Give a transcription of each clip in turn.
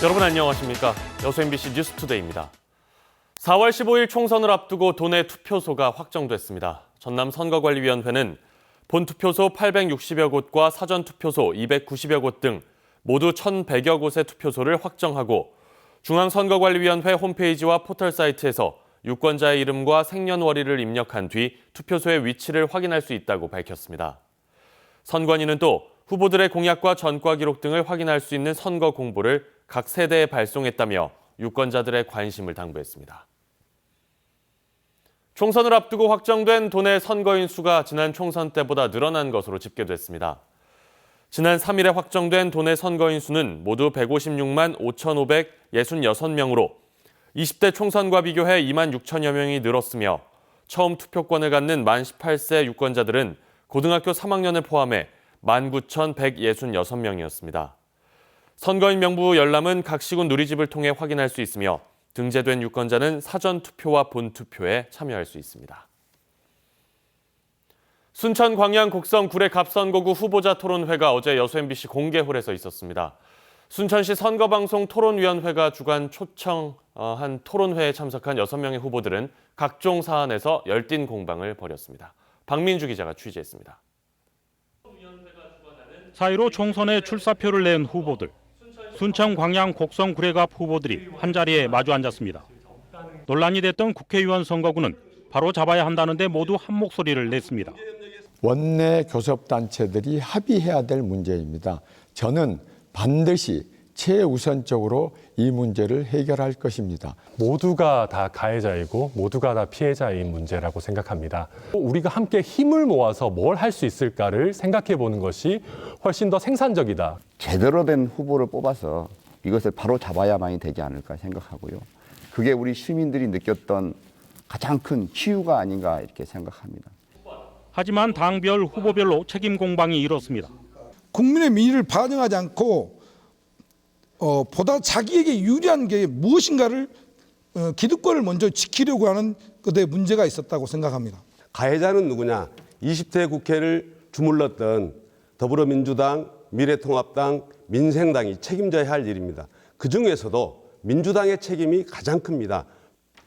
여러분 안녕하십니까? 여수 MBC 뉴스투데이입니다. 4월 15일 총선을 앞두고 도내 투표소가 확정됐습니다. 전남 선거관리위원회는 본투표소 860여 곳과 사전투표소 290여 곳 등 모두 1,100여 곳의 투표소를 확정하고 중앙선거관리위원회 홈페이지와 포털 사이트에서 유권자의 이름과 생년월일을 입력한 뒤 투표소의 위치를 확인할 수 있다고 밝혔습니다. 선관위는 또 후보들의 공약과 전과 기록 등을 확인할 수 있는 선거 공보를 각 세대에 발송했다며 유권자들의 관심을 당부했습니다. 총선을 앞두고 확정된 도내 선거인 수가 지난 총선 때보다 늘어난 것으로 집계됐습니다. 지난 3일에 확정된 도내 선거인 수는 모두 156만 5,566명으로 20대 총선과 비교해 2만 6천여 명이 늘었으며 처음 투표권을 갖는 만 18세 유권자들은 고등학교 3학년을 포함해 19,166명이었습니다. 선거인 명부 열람은 각 시군 누리집을 통해 확인할 수 있으며 등재된 유권자는 사전투표와 본투표에 참여할 수 있습니다. 순천 광양 곡성 구례 갑선거구 후보자 토론회가 어제 여수 MBC 공개홀에서 있었습니다. 순천시 선거방송 토론위원회가 주관 초청한 토론회에 참석한 6명의 후보들은 각종 사안에서 열띤 공방을 벌였습니다. 박민주 기자가 취재했습니다. 4.15 총선에 출사표를 낸 후보들. 순천 광양 곡성 구례갑 후보들이 한자리에 마주 앉았습니다. 논란이 됐던 국회의원 선거구는 바로 잡아야 한다는데 모두 한 목소리를 냈습니다. 원내 교섭단체들이 합의해야 될 문제입니다. 저는 반드시 최우선적으로 이 문제를 해결할 것입니다. 모두가 다 가해자이고 모두가 다 피해자인 문제라고 생각합니다. 우리가 함께 힘을 모아서 뭘 할 수 있을까를 생각해 보는 것이 훨씬 더 생산적이다. 제대로 된 후보를 뽑아서 이것을 바로 잡아야만이 되지 않을까 생각하고요. 그게 우리 시민들이 느꼈던 가장 큰 치유가 아닌가 이렇게 생각합니다. 하지만 당별 후보별로 책임 공방이 이렇습니다. 국민의 민의를 반영하지 않고 보다 자기에게 유리한 게 무엇인가를 기득권을 먼저 지키려고 하는 그들의 문제가 있었다고 생각합니다. 가해자는 누구냐? 20대 국회를 주물렀던 더불어민주당, 미래통합당, 민생당이 책임져야 할 일입니다. 그중에서도 민주당의 책임이 가장 큽니다.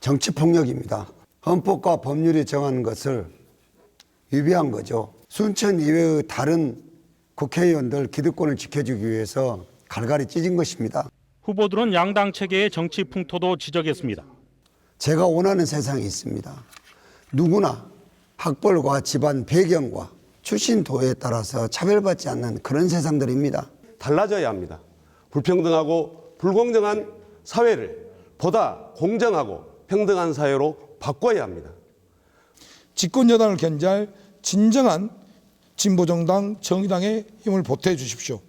정치폭력입니다. 헌법과 법률이 정하는 것을 위배한 거죠. 순천 이외의 다른 국회의원들 기득권을 지켜주기 위해서 갈갈이 찢은 것입니다. 후보들은 양당 체계의 정치 풍토도 지적했습니다. 제가 원하는 세상이 있습니다. 누구나 학벌과 집안 배경과 출신 도에 따라서 차별받지 않는 그런 세상들입니다. 달라져야 합니다. 불평등하고 불공정한 사회를 보다 공정하고 평등한 사회로 바꿔야 합니다. 집권여당을 견제할 진정한 진보정당 정의당에 힘을 보태 주십시오.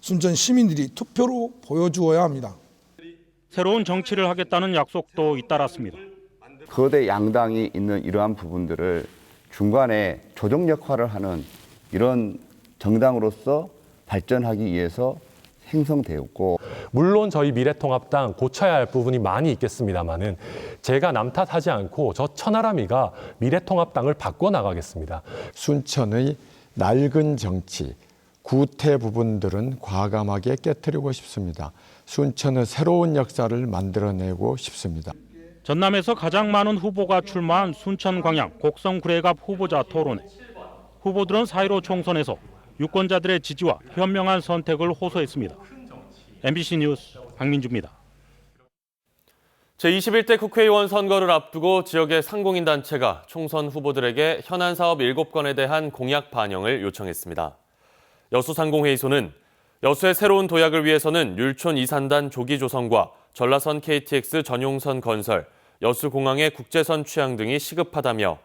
순천 시민들이 투표로 보여주어야 합니다. 새로운 정치를 하겠다는 약속도 잇따랐습니다. 거대 양당이 있는 이러한 부분들을 중간에 조정 역할을 하는 이런 정당으로서 발전하기 위해서 형성되었고, 물론 저희 미래통합당 고쳐야 할 부분이 많이 있겠습니다만은 제가 남 탓하지 않고 저 천하람이가 미래통합당을 바꿔나가겠습니다. 순천의 낡은 정치, 구태 부분들은 과감하게 깨트리고 싶습니다. 순천의 새로운 역사를 만들어내고 싶습니다. 전남에서 가장 많은 후보가 출마한 순천 광양 곡성 구례갑 후보자 토론회. 후보들은 4.15 총선에서 유권자들의 지지와 현명한 선택을 호소했습니다. MBC 뉴스 박민주입니다. 제21대 국회의원 선거를 앞두고 지역의 상공인단체가 총선 후보들에게 현안 사업 7건에 대한 공약 반영을 요청했습니다. 여수상공회의소는 여수의 새로운 도약을 위해서는 율촌 이산단 조기 조성과 전라선 KTX 전용선 건설, 여수공항의 국제선 취향 등이 시급하다며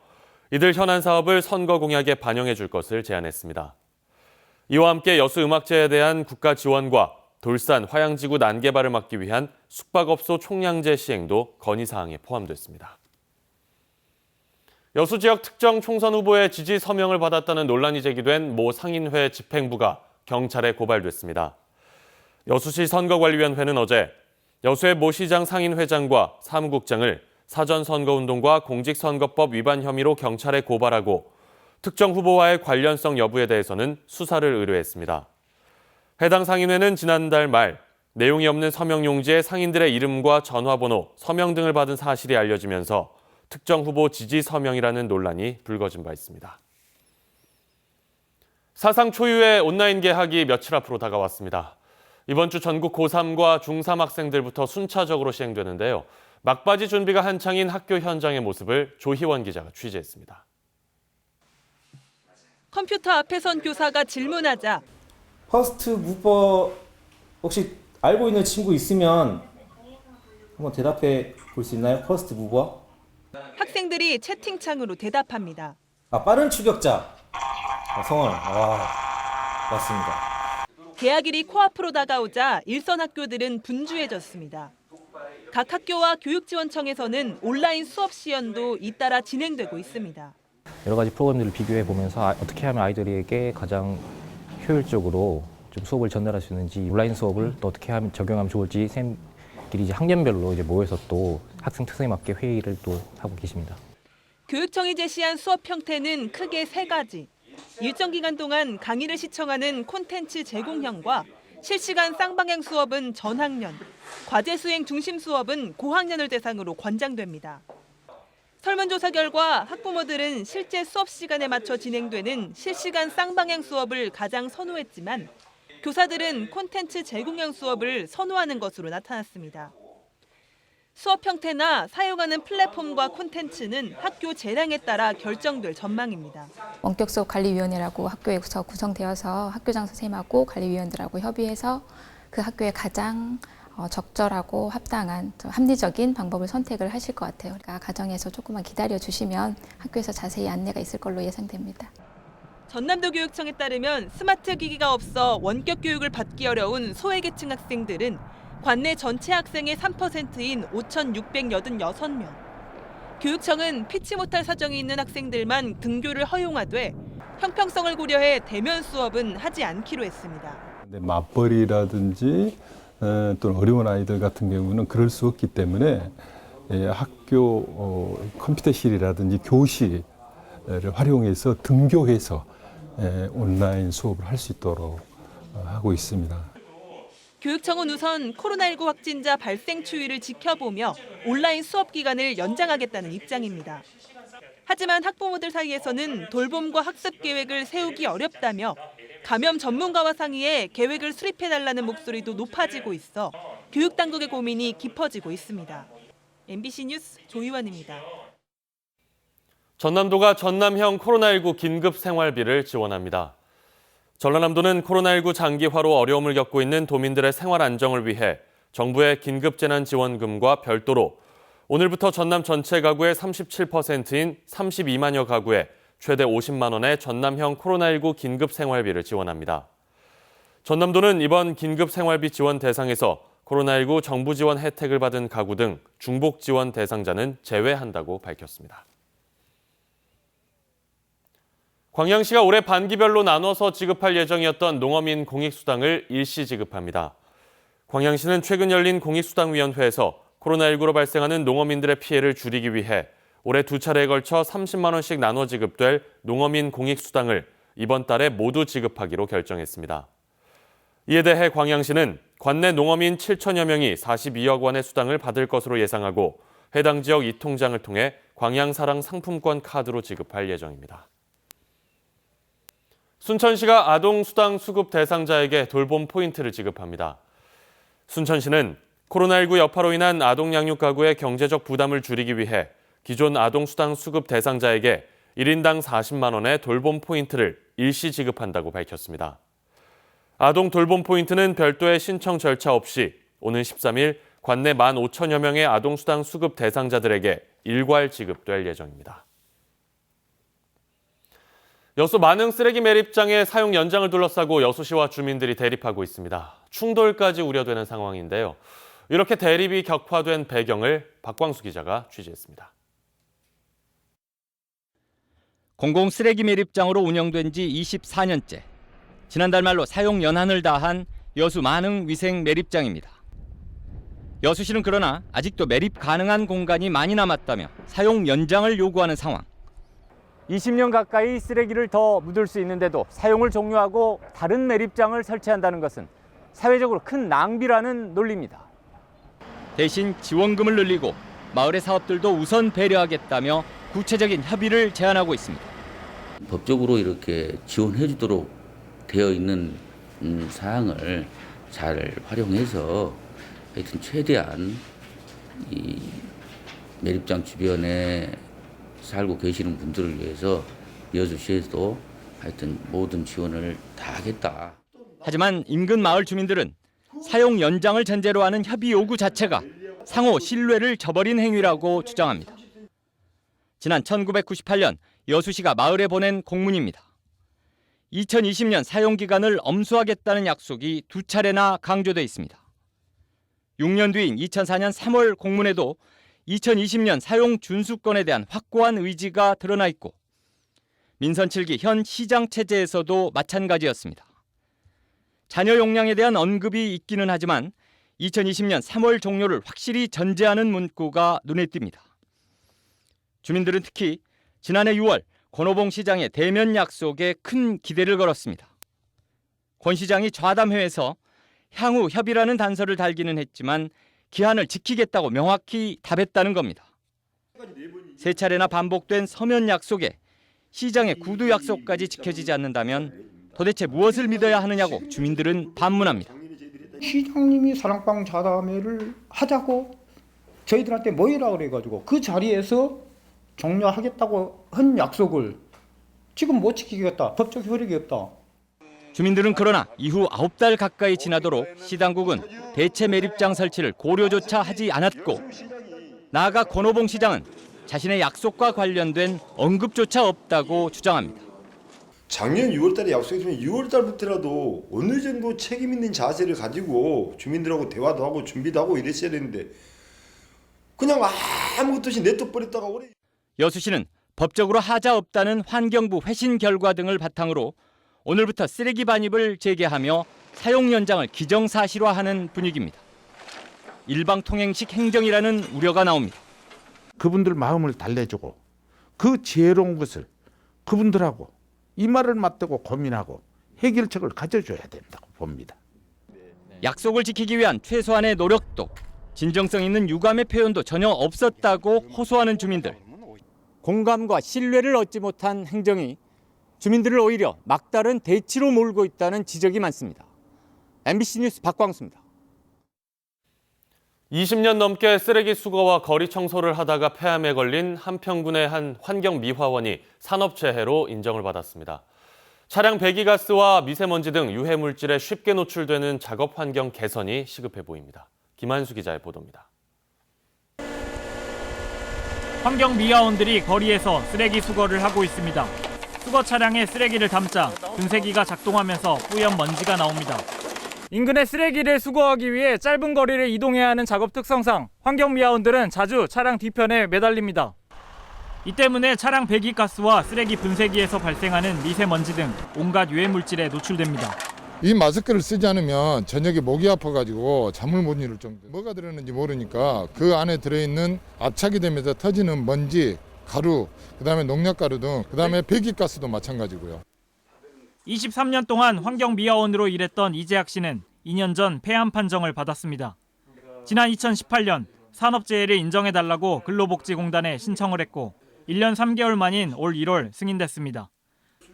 이들 현안 사업을 선거 공약에 반영해 줄 것을 제안했습니다. 이와 함께 여수음악제에 대한 국가 지원과 돌산, 화양지구 난개발을 막기 위한 숙박업소 총량제 시행도 건의사항에 포함됐습니다. 여수 지역 특정 총선 후보의 지지 서명을 받았다는 논란이 제기된 모 상인회 집행부가 경찰에 고발됐습니다. 여수시 선거관리위원회는 어제 여수의 모 시장 상인회장과 사무국장을 사전선거운동과 공직선거법 위반 혐의로 경찰에 고발하고 특정 후보와의 관련성 여부에 대해서는 수사를 의뢰했습니다. 해당 상인회는 지난달 말 내용이 없는 서명 용지에 상인들의 이름과 전화번호, 서명 등을 받은 사실이 알려지면서 특정 후보 지지 서명이라는 논란이 불거진 바 있습니다. 사상 초유의 온라인 개학이 며칠 앞으로 다가왔습니다. 이번 주 전국 고3과 중3 학생들부터 순차적으로 시행되는데요. 막바지 준비가 한창인 학교 현장의 모습을 조희원 기자가 취재했습니다. 컴퓨터 앞에 선 교사가 질문하자 퍼스트 무버 혹시 알고 있는 친구 있으면 한번 대답해 볼 수 있나요? 퍼스트 무버? 학생들이 채팅창으로 대답합니다. 빠른 추격자 성원. 맞습니다. 개학일이 코앞으로 다가오자 일선 학교들은 분주해졌습니다. 각 학교와 교육지원청에서는 온라인 수업 시연도 잇따라 진행되고 있습니다. 여러 가지 프로그램들을 비교해 보면서 어떻게 하면 아이들에게 가장 효율적으로 좀 수업을 전달할 수 있는지, 온라인 수업을 또 어떻게 하면 적용하면 좋을지 쌤끼리 이제 학년별로 이제 모여서 또 학생 특성에 맞게 회의를 또 하고 계십니다. 교육청이 제시한 수업 형태는 크게 3가지. 일정 기간 동안 강의를 시청하는 콘텐츠 제공형과 실시간 쌍방향 수업은 전학년, 과제 수행 중심 수업은 고학년을 대상으로 권장됩니다. 설문조사 결과 학부모들은 실제 수업 시간에 맞춰 진행되는 실시간 쌍방향 수업을 가장 선호했지만 교사들은 콘텐츠 제공형 수업을 선호하는 것으로 나타났습니다. 수업 형태나 사용하는 플랫폼과 콘텐츠는 학교 재량에 따라 결정될 전망입니다. 원격 수업 관리위원회라고 학교에서 구성되어서 학교장 선생님하고 관리위원들하고 협의해서 그 학교에 가장 적절하고 합당한 합리적인 방법을 선택을 하실 것 같아요. 그러니까 가정에서 조금만 기다려 주시면 학교에서 자세히 안내가 있을 걸로 예상됩니다. 전남도 교육청에 따르면 스마트 기기가 없어 원격 교육을 받기 어려운 소외계층 학생들은 관내 전체 학생의 3%인 5,686명. 교육청은 피치 못할 사정이 있는 학생들만 등교를 허용하되 형평성을 고려해 대면 수업은 하지 않기로 했습니다. 맞벌이라든지 또는 어려운 아이들 같은 경우는 그럴 수 없기 때문에 학교 컴퓨터실이라든지 교실을 활용해서 등교해서 온라인 수업을 할 수 있도록 하고 있습니다. 교육청은 우선 코로나19 확진자 발생 추이를 지켜보며 온라인 수업 기간을 연장하겠다는 입장입니다. 하지만 학부모들 사이에서는 돌봄과 학습 계획을 세우기 어렵다며 감염 전문가와 상의해 계획을 수립해달라는 목소리도 높아지고 있어 교육당국의 고민이 깊어지고 있습니다. MBC 뉴스 조희원입니다. 전남도가 전남형 코로나19 긴급 생활비를 지원합니다. 전라남도는 코로나19 장기화로 어려움을 겪고 있는 도민들의 생활 안정을 위해 정부의 긴급재난지원금과 별도로 오늘부터 전남 전체 가구의 37%인 32만여 가구에 최대 50만 원의 전남형 코로나19 긴급생활비를 지원합니다. 전남도는 이번 긴급생활비 지원 대상에서 코로나19 정부 지원 혜택을 받은 가구 등 중복 지원 대상자는 제외한다고 밝혔습니다. 광양시가 올해 반기별로 나눠서 지급할 예정이었던 농어민 공익수당을 일시 지급합니다. 광양시는 최근 열린 공익수당위원회에서 코로나19로 발생하는 농어민들의 피해를 줄이기 위해 올해 2차례에 걸쳐 30만 원씩 나눠 지급될 농어민 공익수당을 이번 달에 모두 지급하기로 결정했습니다. 이에 대해 광양시는 관내 농어민 7천여 명이 42억 원의 수당을 받을 것으로 예상하고 해당 지역 이통장을 통해 광양사랑 상품권 카드로 지급할 예정입니다. 순천시가 아동수당 수급 대상자에게 돌봄 포인트를 지급합니다. 순천시는 코로나19 여파로 인한 아동 양육 가구의 경제적 부담을 줄이기 위해 기존 아동수당 수급 대상자에게 1인당 40만 원의 돌봄 포인트를 일시 지급한다고 밝혔습니다. 아동 돌봄 포인트는 별도의 신청 절차 없이 오는 13일 관내 15,000여 명의 아동수당 수급 대상자들에게 일괄 지급될 예정입니다. 여수 만흥 쓰레기 매립장의 사용 연장을 둘러싸고 여수시와 주민들이 대립하고 있습니다. 충돌까지 우려되는 상황인데요. 이렇게 대립이 격화된 배경을 박광수 기자가 취재했습니다. 공공 쓰레기 매립장으로 운영된 지 24년째. 지난달 말로 사용 연한을 다한 여수 만흥 위생 매립장입니다. 여수시는 그러나 아직도 매립 가능한 공간이 많이 남았다며 사용 연장을 요구하는 상황. 20년 가까이 쓰레기를 더 묻을 수 있는데도 사용을 종료하고 다른 매립장을 설치한다는 것은 사회적으로 큰 낭비라는 논리입니다. 대신 지원금을 늘리고 마을의 사업들도 우선 배려하겠다며 구체적인 협의를 제안하고 있습니다. 법적으로 이렇게 지원해 주도록 되어 있는 사항을 잘 활용해서 하여튼 최대한 이 매립장 주변에 살고 계시는 분들을 위해서 여수시에서도 하여튼 모든 지원을 다 하겠다. 하지만 인근 마을 주민들은 사용 연장을 전제로 하는 협의 요구 자체가 상호 신뢰를 저버린 행위라고 주장합니다. 지난 1998년 여수시가 마을에 보낸 공문입니다. 2020년 사용 기간을 엄수하겠다는 약속이 2차례나 강조돼 있습니다. 6년 뒤인 2004년 3월 공문에도 2020년 사용 준수권에 대한 확고한 의지가 드러나 있고 민선 7기 현 시장 체제에서도 마찬가지였습니다. 잔여 용량에 대한 언급이 있기는 하지만 2020년 3월 종료를 확실히 전제하는 문구가 눈에 띕니다. 주민들은 특히 지난해 6월 권오봉 시장의 대면 약속에 큰 기대를 걸었습니다. 권 시장이 좌담회에서 향후 협의라는 단서를 달기는 했지만 기한을 지키겠다고 명확히 답했다는 겁니다. 3차례나 반복된 서면 약속에 시장의 구두 약속까지 지켜지지 않는다면 도대체 무엇을 믿어야 하느냐고 주민들은 반문합니다. 시장님이 사랑방 좌담회를 하자고 저희들한테 모이라 그래가지고 그 자리에서 종료하겠다고 한 약속을 지금 못 지키겠다. 법적 효력이 없다. 주민들은 그러나 이후 9달 가까이 지나도록 시당국은 대체 매립장 설치를 고려조차 하지 않았고 나아가 권오봉 시장은 자신의 약속과 관련된 언급조차 없다고 주장합니다. 작년 6월달에 약속했으면 6월달부터라도 어느 정도 책임 있는 자세를 가지고 주민들하고 대화도 하고 준비도 하고 이랬어야 되는데 그냥 아무것도 없이 내둬버렸다가 오래. 여수시는 법적으로 하자 없다는 환경부 회신 결과 등을 바탕으로 오늘부터 쓰레기 반입을 재개하며 사용 연장을 기정사실화하는 분위기입니다. 일방통행식 행정이라는 우려가 나옵니다. 그분들 마음을 달래주고 그 지혜로운 것을 그분들하고 이마를 맞대고 고민하고 해결책을 가져줘야 된다고 봅니다. 약속을 지키기 위한 최소한의 노력도 진정성 있는 유감의 표현도 전혀 없었다고 호소하는 주민들. 공감과 신뢰를 얻지 못한 행정이 주민들을 오히려 막다른 대치로 몰고 있다는 지적이 많습니다. MBC 뉴스 박광수입니다. 20년 넘게 쓰레기 수거와 거리 청소를 하다가 폐암에 걸린 한평군의 한 환경미화원이 산업재해로 인정을 받았습니다. 차량 배기가스와 미세먼지 등 유해물질에 쉽게 노출되는 작업 환경 개선이 시급해 보입니다. 김한수 기자의 보도입니다. 환경미화원들이 거리에서 쓰레기 수거를 하고 있습니다. 수거 차량에 쓰레기를 담자 분쇄기가 작동하면서 뿌연 먼지가 나옵니다. 인근의 쓰레기를 수거하기 위해 짧은 거리를 이동해야 하는 작업 특성상 환경미화원들은 자주 차량 뒤편에 매달립니다. 이 때문에 차량 배기가스와 쓰레기 분쇄기에서 발생하는 미세먼지 등 온갖 유해물질에 노출됩니다. 이 마스크를 쓰지 않으면 저녁에 목이 아파가지고 잠을 못 이룰 정도. 뭐가 들었는지 모르니까 그 안에 들어있는 압착이 되면서 터지는 먼지, 가루, 그다음에 농약가루 등 그다음에 배기가스도 마찬가지고요. 23년 동안 환경미화원으로 일했던 이재학 씨는 2년 전 폐암 판정을 받았습니다. 지난 2018년 산업재해를 인정해달라고 근로복지공단에 신청을 했고 1년 3개월 만인 올 1월 승인됐습니다.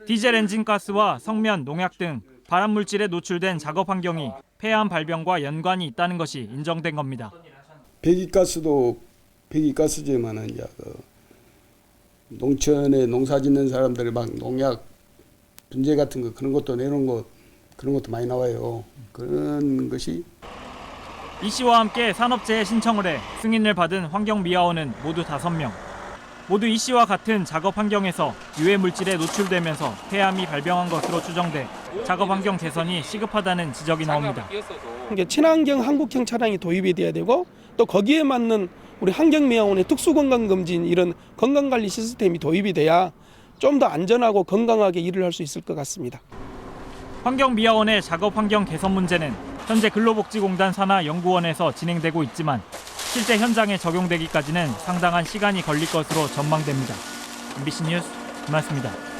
디젤 엔진 가스와 성면, 농약 등 발암물질에 노출된 작업 환경이 폐암 발병과 연관이 있다는 것이 인정된 겁니다. 배기가스도 배기가스지만은 이제 농촌에 농사 짓는 사람들이 막 농약 분재 같은 거 그런 것도 내놓은 거 그런 것도 많이 나와요. 그런 것이 이 씨와 함께 산업재해 신청을 해 승인을 받은 환경미화원은 모두 5명. 모두 이 씨와 같은 작업 환경에서 유해 물질에 노출되면서 폐암이 발병한 것으로 추정돼 작업 환경 개선이 시급하다는 지적이 나옵니다. 친환경 한국형 차량이 도입이 돼야 되고 또 거기에 맞는 우리 환경미화원의 특수건강검진 이런 건강관리 시스템이 도입이 돼야 좀 더 안전하고 건강하게 일을 할 수 있을 것 같습니다. 환경미화원의 작업 환경 개선 문제는 현재 근로복지공단 산하연구원에서 진행되고 있지만 실제 현장에 적용되기까지는 상당한 시간이 걸릴 것으로 전망됩니다. MBC 뉴스 김한수입니다.